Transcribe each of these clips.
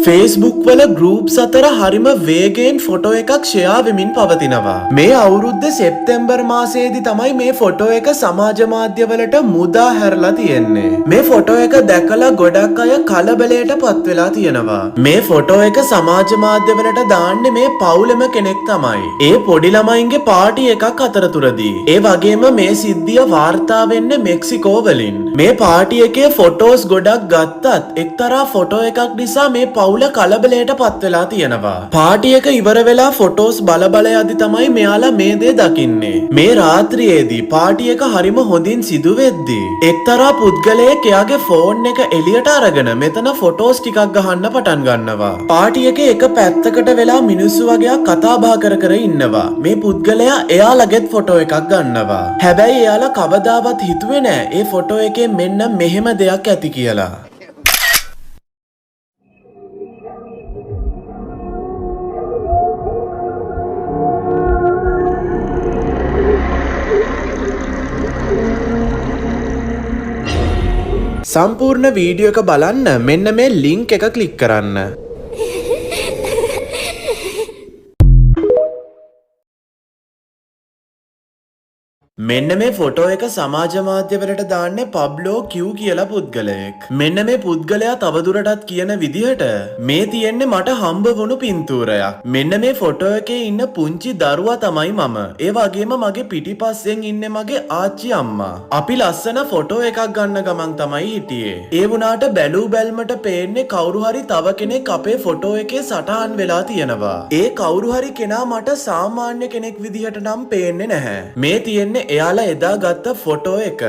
Facebook වල groups අතර හරිම වේගයෙන් ෆොටෝ එකක් ෂෙයා වෙමින් පවතිනවා. මේ අවුරුද්දේ සෙප්තැම්බර් මාසයේදී තමයි මේ ෆොටෝ එක සමාජ මාධ්‍යවලට මුදා හැරලා තියෙන්නේ. මේ ෆොටෝ එක දැකලා ගොඩක් අය කලබලයට පත් වෙලා තියෙනවා. මේ ෆොටෝ එක සමාජ මාධ්‍යවලට දාන්නේ මේ පවුලෙම කෙනෙක් තමයි. ඒ පොඩි ළමයින්ගේ පාටි එකක් අතරතුරදී. ඒ වගේම මේ සිද්ධිය වාර්තා වෙන්නේ මෙක්සිකෝ වලින්. මේ පාටි එකේ ෆොටෝස් ගොඩක් ගත්තත් එක්තරා ෆොටෝ එකක් නිසා මේ පවුල කලබලයට පත් වෙලා තියෙනවා. පාටි එක ඉවර වෙලා ෆොටෝස් බල යද්දි තමයි මෙයාලා මේ දේ දකින්නේ. මේ රාත්‍රියේදී පාටි එක හරිම හොඳින් සිදු වෙද්දී එක්තරා පුද්ගලයෙක් එයාගේ ෆෝන් එක එළියට අරගෙන මෙතන ෆොටෝස් ටිකක් ගහන්න පටන් ගන්නවා. පාටි එකේ එක පැත්තකට වෙලා මිනිස්සු වගේක් කතා බහ කර ඉන්නවා. මේ පුද්ගලයා එයාලගෙත් ෆොටෝ එකක් ගන්නවා. හැබැයි එයාලා කවදාවත් හිතුවේ නෑ ඒ ෆොටෝ එකේ මෙන්න මෙහෙම දෙයක් ඇති කියලා. සම්පූර්ණ වීඩියෝ එක බලන්න මෙන්න මේ ලින්ක් එක ක්ලික් කරන්න. මෙන්න මේ ෆොටෝ එක සමාජ මාධ්‍යවලට දාන්නේ පබ්ලෝ Q කියලා පුද්ගලයෙක්. මෙන්න මේ පුද්ගලයා තවදුරටත් කියන විදිහට මේ තියෙන්නේ මට හම්බ වුණු පින්තූරයක්. මෙන්න මේ ෆොටෝ එකේ ඉන්න පුංචි දරුවා තමයි මම. ඒ වගේම මගේ පිටිපස්සෙන් ඉන්නේ මගේ ආච්චි අම්මා. අපි ලස්සන ෆොටෝ එකක් ගන්න ගමන් තමයි හිටියේ. ඒ වුණාට බැලූ බැල්මට පේන්නේ කවුරු හරි තව කෙනෙක් අපේ ෆොටෝ එකේ සටහන් වෙලා තියෙනවා. ඒ කවුරු හරි කෙනා මට සාමාන්‍ය කෙනෙක් විදිහට නම් පේන්නේ නැහැ. මේ තියෙන්නේ එයාලා එදා ගත්ත ෆොටෝ එක.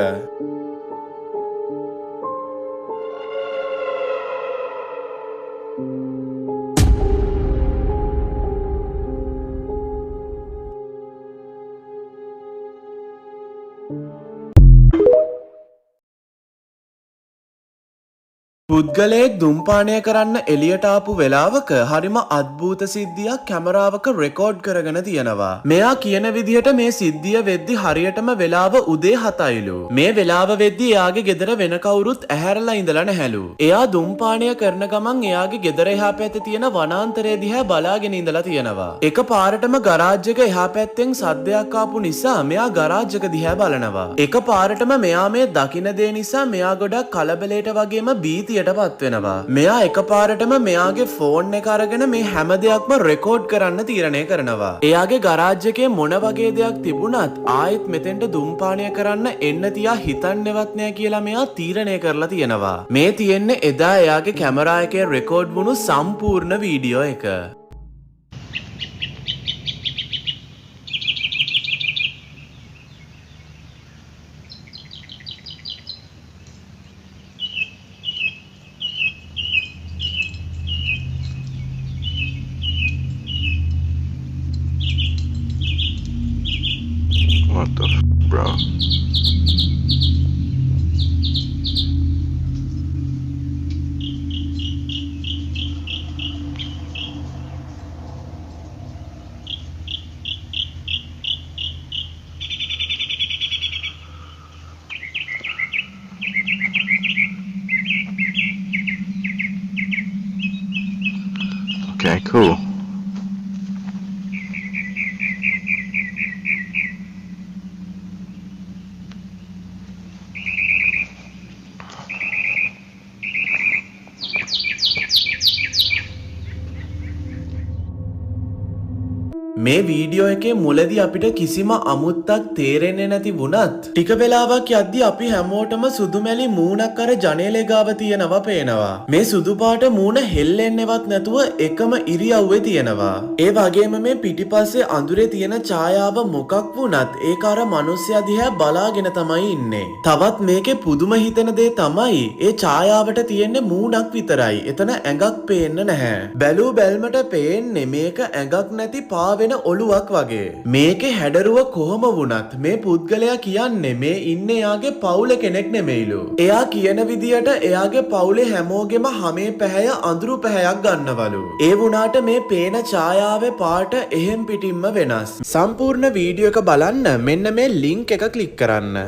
පුද්ගලයෙක් දුම්පානය කරන්න එළියට ආපු වෙලාවක හරිම අද්භූත සිද්ධියක් කැමරාවක රෙකෝඩ් කරගෙන තියෙනවා. මෙයා කියන විදිහට මේ සිද්ධිය වෙද්දි හරියටම වෙලාව උදේ 7යිලු. මේ වෙලාව වෙද්දි එයාගේ ගෙදර වෙන කවුරුත් ඇහැරලා ඉඳලා නැහැලු. එයා දුම්පානය කරන ගමන් එයාගේ ගෙදර එහා පැත්තේ තියෙන වනාන්තරය දිහා බලාගෙන ඉඳලා තියෙනවා. එකපාරටම ගරාජ් එක එහා පැත්තෙන් සද්දයක් ආපු නිසා මෙයා ගරාජ් එක දිහා බලනවා. එකපාරටම මෙයා මේ දකින දේ නිසා මෙයා ගොඩක් කලබලයට වගේම බීතියට පත් වෙනවා. මෙයා එකපාරටම මෙයාගේ ෆෝන් එක අරගෙන මේ හැම දෙයක්ම රෙකෝඩ් කරන්න තීරණය කරනවා. එයාගේ ගරාජ් එකේ මොන වගේ දෙයක් තිබුණත් ආයෙත් මෙතෙන්ට දුම්පානය කරන්න එන්න තියා හිතන්නේවත් නෑ කියලා මෙයා තීරණය කරලා තියෙනවා. මේ තියෙන්නේ එදා එයාගේ කැමරා එකේ රෙකෝඩ් වුණු සම්පූර්ණ වීඩියෝ එක. What the bro? Okay, cool. මේ වීඩියෝ එකේ මුලදී අපිට කිසිම අමුත්තක් තේරෙන්නේ නැති වුණත් ටික වෙලාවක් යද්දී අපි හැමෝටම සුදු මැලි මූණක් අර ජනේලේ ගාව තියෙනවා පේනවා. මේ සුදු පාට මූණ හෙල්ලෙන්නේවත් නැතුව එකම ඉරියව්වේ තියෙනවා. ඒ වගේම මේ පිටිපස්සේ අඳුරේ තියෙන ඡායාව මොකක් වුණත් ඒක අර මිනිස්සයා දිහා බලාගෙන තමයි ඉන්නේ. තවත් මේකේ පුදුම හිතෙන දේ තමයි ඒ ඡායාවට තියෙන්නේ මූණක් විතරයි. එතන ඇඟක් පේන්න නැහැ. බැලූ බැල්මට පේන්නේ මේක ඇඟක් නැති පාවෙන ඔළුවක් වගේ. මේකේ හැඩරුව කොහොම වුණත් මේ පුද්ගලයා කියන්නේ මේ ඉන්නේ එයාගේ පවුලේ කෙනෙක් නෙමෙයිලු. එයා කියන විදියට එයාගේ පවුලේ හැමෝගෙම හැමේ පැහැය අඳුරු පැහැයක් ගන්නවලු. ඒ වුණාට මේ පේන ඡායාවේ පාට එහෙම් පිටින්ම වෙනස්. සම්පූර්ණ වීඩියෝ එක බලන්න මෙන්න මේ ලින්ක් එක ක්ලික් කරන්න.